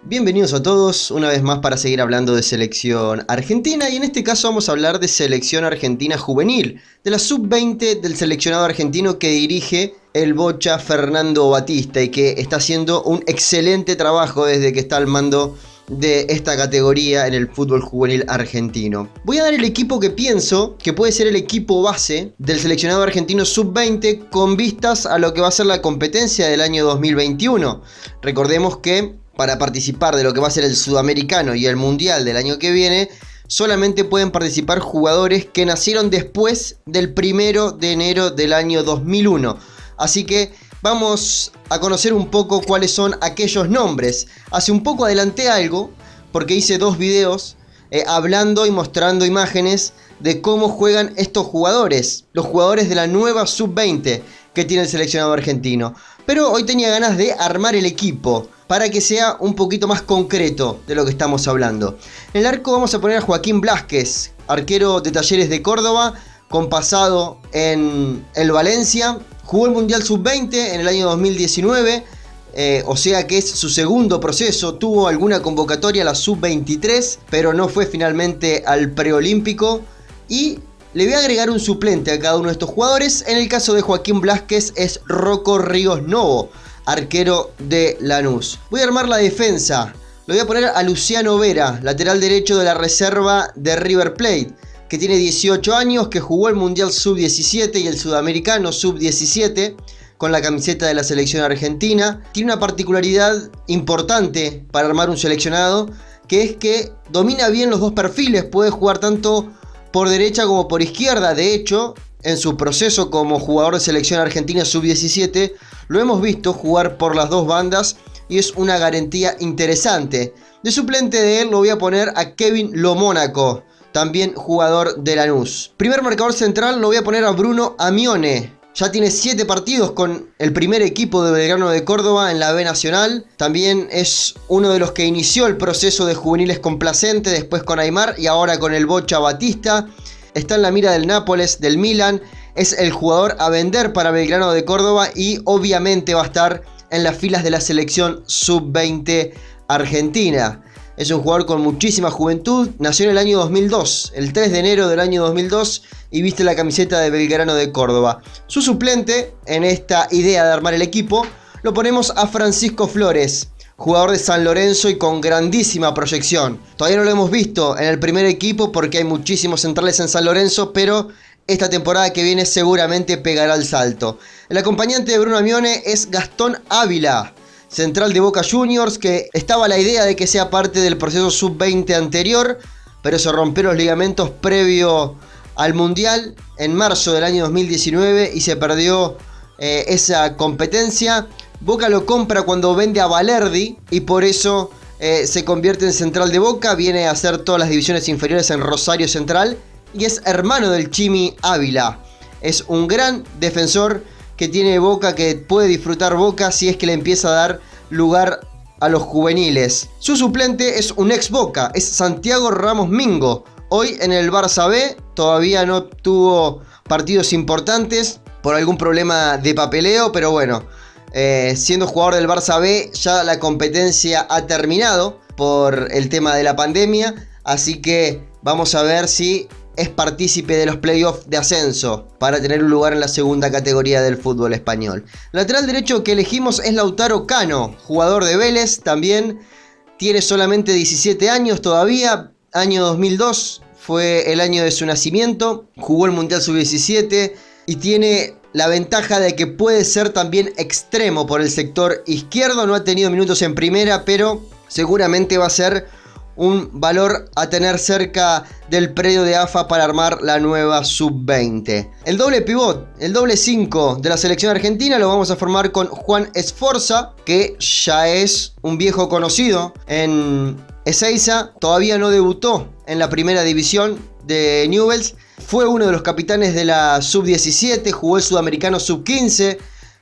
Bienvenidos a todos una vez más para seguir hablando de selección argentina, y en este caso vamos a hablar de selección argentina juvenil, de la sub-20 del seleccionado argentino que dirige el Bocha Fernando Batista y que está haciendo un excelente trabajo desde que está al mando de esta categoría en el fútbol juvenil argentino. Voy a dar el equipo que pienso que puede ser el equipo base del seleccionado argentino sub-20 con vistas a lo que va a ser la competencia del año 2021. Recordemos que para participar de lo que va a ser el sudamericano y el mundial del año que viene, solamente pueden participar jugadores que nacieron después del 1 de enero del año 2001. Así que vamos a conocer un poco cuáles son aquellos nombres. Hace un poco adelanté algo porque hice dos videos hablando y mostrando imágenes de cómo juegan estos jugadores, los jugadores de la nueva sub-20 que tiene el seleccionado argentino. Pero hoy tenía ganas de armar el equipo para que sea un poquito más concreto de lo que estamos hablando. En el arco vamos a poner a Joaquín Blázquez, arquero de Talleres de Córdoba, con pasado en el Valencia. Jugó el Mundial Sub-20 en el año 2019, o sea que es su segundo proceso. Tuvo alguna convocatoria a la Sub-23, pero no fue finalmente al preolímpico. Y le voy a agregar un suplente a cada uno de estos jugadores. En el caso de Joaquín Blázquez es Rocco Ríos Novo, arquero de Lanús. Voy a armar la defensa. Le voy a poner a Luciano Vera, lateral derecho de la reserva de River Plate, que tiene 18 años, que jugó el Mundial Sub-17 y el Sudamericano Sub-17 con la camiseta de la selección argentina. Tiene una particularidad importante para armar un seleccionado, que es que domina bien los dos perfiles, puede jugar tanto por derecha como por izquierda. De hecho, en su proceso como jugador de selección argentina Sub-17, lo hemos visto jugar por las dos bandas y es una garantía interesante. De suplente de él lo voy a poner a Kevin Lomónaco, también jugador de Lanús. Primer marcador central lo voy a poner a Bruno Amione. Ya tiene 7 partidos con el primer equipo de Belgrano de Córdoba en la B Nacional. También es uno de los que inició el proceso de juveniles con Placense, después con Aymar y ahora con el Bocha Batista. Está en la mira del Nápoles, del Milan. Es el jugador a vender para Belgrano de Córdoba y obviamente va a estar en las filas de la selección sub-20 argentina. Es un jugador con muchísima juventud. Nació en el año 2002, el 3 de enero del año 2002, y viste la camiseta de Belgrano de Córdoba. Su suplente en esta idea de armar el equipo lo ponemos a Francisco Flores, jugador de San Lorenzo y con grandísima proyección. Todavía no lo hemos visto en el primer equipo porque hay muchísimos centrales en San Lorenzo, pero esta temporada que viene seguramente pegará el salto. El acompañante de Bruno Amione es Gastón Ávila, central de Boca Juniors, que estaba la idea de que sea parte del proceso sub-20 anterior, pero se rompieron los ligamentos previo al Mundial en marzo del año 2019 y se perdió esa competencia. Boca lo compra cuando vende a Valerdi y por eso se convierte en central de Boca. Viene a hacer todas las divisiones inferiores en Rosario Central y es hermano del Chimi Ávila. Es un gran defensor que tiene Boca, que puede disfrutar Boca si es que le empieza a dar lugar a los juveniles. Su suplente es un ex Boca, es Santiago Ramos Mingo. Hoy en el Barça B, todavía no tuvo partidos importantes por algún problema de papeleo, pero bueno, siendo jugador del Barça B, ya la competencia ha terminado por el tema de la pandemia, así que vamos a ver si es partícipe de los playoffs de ascenso para tener un lugar en la segunda categoría del fútbol español. El lateral derecho que elegimos es Lautaro Cano, jugador de Vélez, también tiene solamente 17 años todavía, año 2002 fue el año de su nacimiento, jugó el Mundial Sub-17 y tiene la ventaja de que puede ser también extremo por el sector izquierdo. No ha tenido minutos en primera, pero seguramente va a ser un valor a tener cerca del predio de AFA para armar la nueva sub-20. El doble pivot, el doble 5 de la selección argentina lo vamos a formar con Juan Esforza, que ya es un viejo conocido en Ezeiza. Todavía no debutó en la primera división de Newell's. Fue uno de los capitanes de la sub-17, jugó el sudamericano sub-15,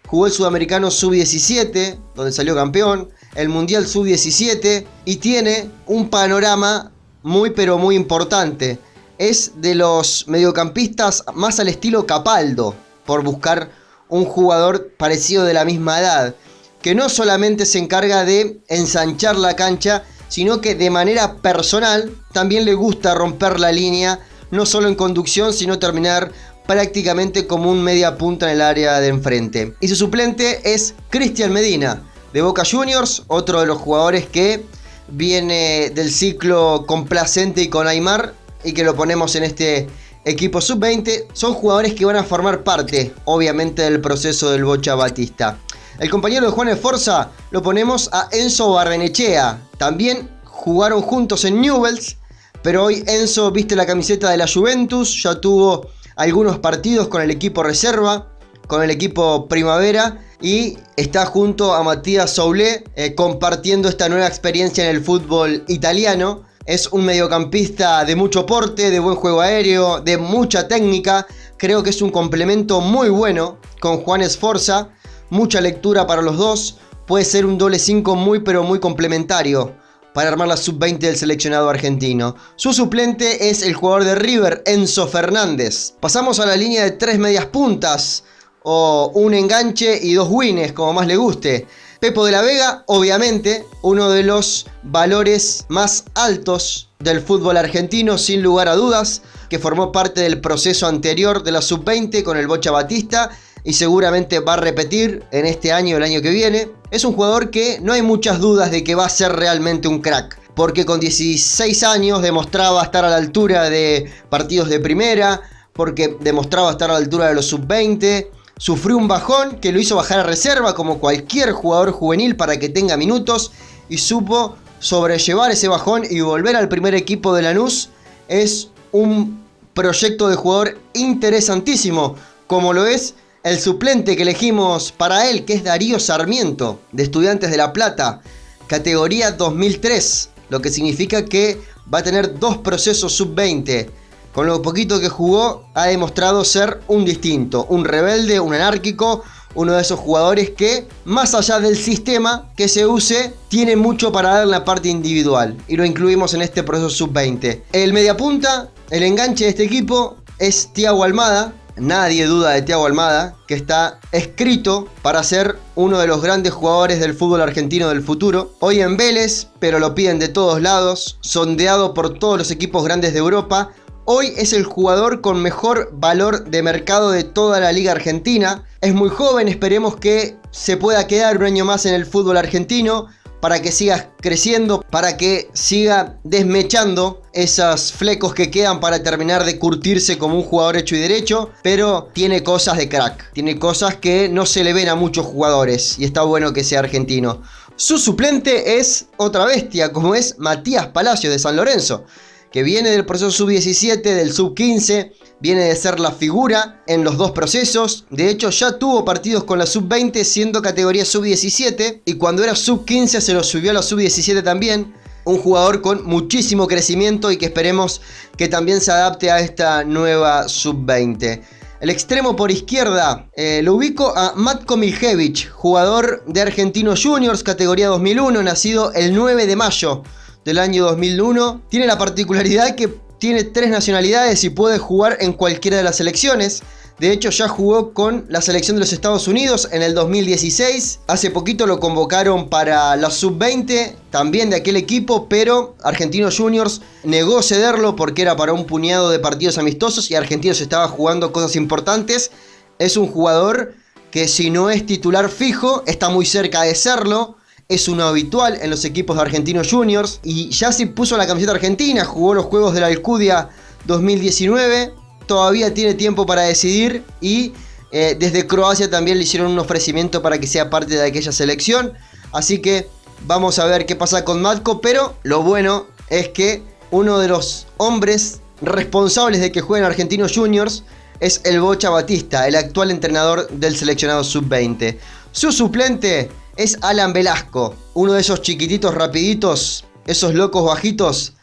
jugó el sudamericano sub-17, donde salió campeón, el mundial sub-17 y tiene un panorama muy pero muy importante. Es de los mediocampistas más al estilo Capaldo, por buscar un jugador parecido de la misma edad. que no solamente se encarga de ensanchar la cancha, sino que de manera personal también le gusta romper la línea, no solo en conducción, sino terminar prácticamente como un media punta en el área de enfrente. Y su suplente es Cristian Medina, de Boca Juniors, otro de los jugadores que viene del ciclo complacente y con Aimar, y que lo ponemos en este equipo sub-20. Son jugadores que van a formar parte, obviamente, del proceso del Bocha Batista. El compañero de Juan Esforza lo ponemos a Enzo Barrenechea. También jugaron juntos en Newell's, pero hoy Enzo viste la camiseta de la Juventus, ya tuvo algunos partidos con el equipo reserva, con el equipo primavera, y está junto a Matías Soulé compartiendo esta nueva experiencia en el fútbol italiano. Es un mediocampista de mucho porte, de buen juego aéreo, de mucha técnica. Creo que es un complemento muy bueno con Juan Esforza. Mucha lectura para los dos. Puede ser un doble 5 muy pero muy complementario para armar la sub-20 del seleccionado argentino. Su suplente es el jugador de River, Enzo Fernández. Pasamos a la línea de 3 medias puntas, o un enganche y 2 wines, como más le guste. Pepo de la Vega, obviamente, uno de los valores más altos del fútbol argentino, sin lugar a dudas, que formó parte del proceso anterior de la sub-20 con el Bocha Batista y seguramente va a repetir en este año o el año que viene. Es un jugador que no hay muchas dudas de que va a ser realmente un crack, porque con 16 años demostraba estar a la altura de partidos de primera, porque demostraba estar a la altura de los sub-20. Sufrió un bajón que lo hizo bajar a reserva como cualquier jugador juvenil para que tenga minutos, y supo sobrellevar ese bajón y volver al primer equipo de Lanús. Es un proyecto de jugador interesantísimo, como lo es el suplente que elegimos para él, que es Darío Sarmiento, de Estudiantes de La Plata, categoría 2003, lo que significa que va a tener 2 procesos sub-20. Con lo poquito que jugó, ha demostrado ser un distinto, un rebelde, un anárquico, uno de esos jugadores que, más allá del sistema que se use, tiene mucho para dar en la parte individual, y lo incluimos en este proceso sub-20. El mediapunta, el enganche de este equipo, es Thiago Almada. Nadie duda de Thiago Almada, que está escrito para ser uno de los grandes jugadores del fútbol argentino del futuro. Hoy en Vélez, pero lo piden de todos lados, sondeado por todos los equipos grandes de Europa. Hoy es el jugador con mejor valor de mercado de toda la Liga Argentina. Es muy joven, esperemos que se pueda quedar un año más en el fútbol argentino para que siga creciendo, para que siga desmechando esos flecos que quedan para terminar de curtirse como un jugador hecho y derecho. Pero tiene cosas de crack, tiene cosas que no se le ven a muchos jugadores, y está bueno que sea argentino. Su suplente es otra bestia, como es Matías Palacios de San Lorenzo, que viene del proceso sub-17, del sub-15, viene de ser la figura en los 2 procesos. De hecho, ya tuvo partidos con la sub-20 siendo categoría sub-17, y cuando era sub-15 se lo subió a la sub-17 también. Un jugador con muchísimo crecimiento y que esperemos que también se adapte a esta nueva sub-20. El extremo por izquierda, lo ubico a Matko Miljevic, jugador de Argentinos Juniors, categoría 2001, nacido el 9 de mayo del año 2001. Tiene la particularidad que tiene 3 nacionalidades y puede jugar en cualquiera de las selecciones. De hecho, ya jugó con la selección de los Estados Unidos en el 2016. Hace poquito lo convocaron para la sub-20, también de aquel equipo, pero Argentinos Juniors negó cederlo porque era para un puñado de partidos amistosos y Argentinos estaba jugando cosas importantes. Es un jugador que, si no es titular fijo, está muy cerca de serlo. Es un habitual en los equipos de Argentinos Juniors y ya se puso la camiseta argentina, jugó los Juegos de la Alcudia 2019, todavía tiene tiempo para decidir, y desde Croacia también le hicieron un ofrecimiento para que sea parte de aquella selección. Así que vamos a ver qué pasa con Matko, pero lo bueno es que uno de los hombres responsables de que jueguen Argentinos Juniors es el Bocha Batista, el actual entrenador del seleccionado sub-20. Su suplente es Alan Velasco, uno de esos chiquititos rapiditos, esos locos bajitos,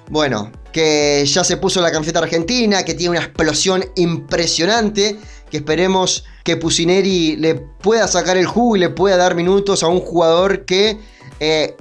bueno, que ya se puso la camiseta argentina, que tiene una explosión impresionante, que esperemos que Pusineri le pueda sacar el jugo y le pueda dar minutos a un jugador que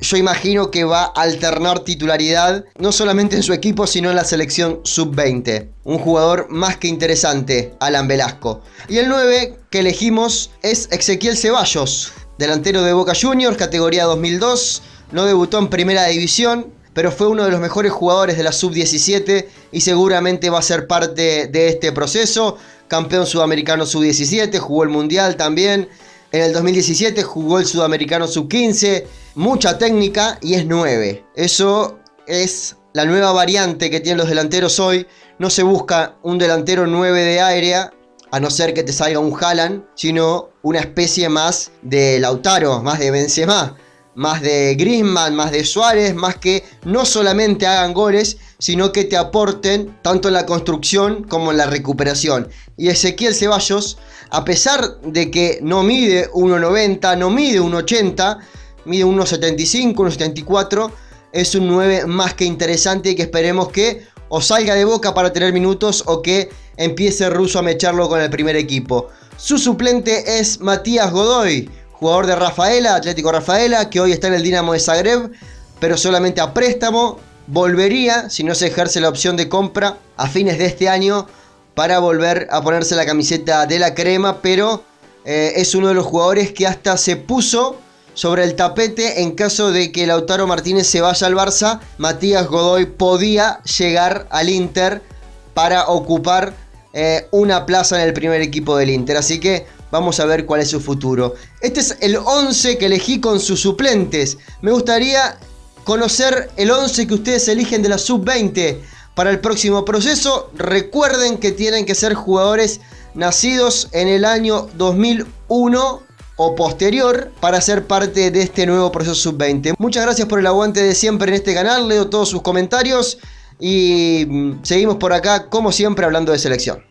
yo imagino que va a alternar titularidad, no solamente en su equipo, sino en la selección sub-20. Un jugador más que interesante, Alan Velasco. Y el 9 que elegimos es Ezequiel Ceballos, delantero de Boca Juniors, categoría 2002, no debutó en primera división, pero fue uno de los mejores jugadores de la sub-17 y seguramente va a ser parte de este proceso. Campeón sudamericano sub-17, jugó el mundial también. En el 2017 jugó el sudamericano sub-15, mucha técnica y es 9. Eso es la nueva variante que tienen los delanteros hoy. No se busca un delantero 9 de área, a no ser que te salga un Haaland, sino una especie más de Lautaro, más de Benzema, más de Griezmann, más de Suárez, más que no solamente hagan goles, sino que te aporten tanto en la construcción como en la recuperación. Y Ezequiel Ceballos, a pesar de que no mide 1,90, no mide 1,80, mide 1,75, 1,74, es un 9 más que interesante y que esperemos que o salga de Boca para tener minutos o que empiece Russo a mecharlo con el primer equipo. Su suplente es Matías Godoy, jugador de Rafaela, Atlético Rafaela, que hoy está en el Dinamo de Zagreb, pero solamente a préstamo. Volvería, si no se ejerce la opción de compra, a fines de este año para volver a ponerse la camiseta de la crema, pero es uno de los jugadores que hasta se puso sobre el tapete en caso de que Lautaro Martínez se vaya al Barça. Matías Godoy podía llegar al Inter para ocupar una plaza en el primer equipo del Inter, así que vamos a ver cuál es su futuro. Este es el 11 que elegí con sus suplentes. Me gustaría conocer el 11 que ustedes eligen de la sub-20 para el próximo proceso. Recuerden que tienen que ser jugadores nacidos en el año 2001 o posterior para ser parte de este nuevo proceso sub-20. Muchas gracias por el aguante de siempre en este canal. Leo todos sus comentarios y seguimos por acá como siempre hablando de selección.